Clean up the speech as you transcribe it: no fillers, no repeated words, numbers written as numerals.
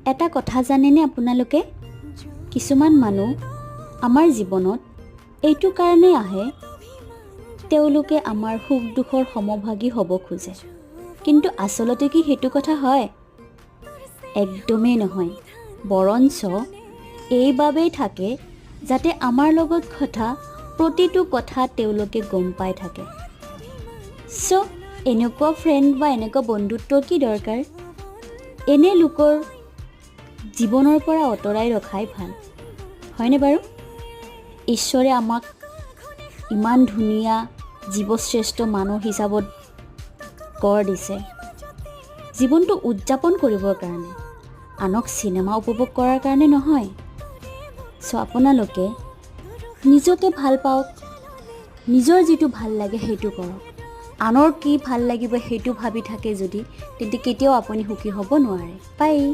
এটা কথা জানেনে আপোনালোকে? কিছুমান মানুহ আমাৰ জীৱনত এইটো কাৰণে আহে, তেওঁলোকে আমাৰ সুখ দুখৰ সমভাগী হ'ব খোজে। কিন্তু আচলতে কি সেইটো কথা হয়? একদমেই নহয়। বৰঞ্চ এইবাবেই থাকে যাতে আমাৰ লগত ঘটা প্ৰতিটো কথা তেওঁলোকে গম পাই থাকে। চ' এনেকুৱা ফ্ৰেণ্ড বা এনেকুৱা বন্ধুত্বৰ কি দৰকাৰ? এনে লোকৰ জীৱনৰ পৰা আঁতৰাই ৰখাই ভাল, হয়নে বাৰু? ঈশ্বৰে আমাক ইমান ধুনীয়া জীৱশ্ৰেষ্ঠ মানুহ হিচাপত গঢ় দিছে, জীৱনটো উদযাপন কৰিবৰ কাৰণে, আনক চিনেমা উপভোগ কৰাৰ কাৰণে নহয়। চ' আপোনালোকে নিজকে ভাল পাওক, নিজৰ যিটো ভাল লাগে সেইটো কৰক। আনৰ কি ভাল লাগিব সেইটো ভাবি থাকে যদি, তেন্তে কেতিয়াও আপুনি সুখী হ'ব নোৱাৰে। বাই।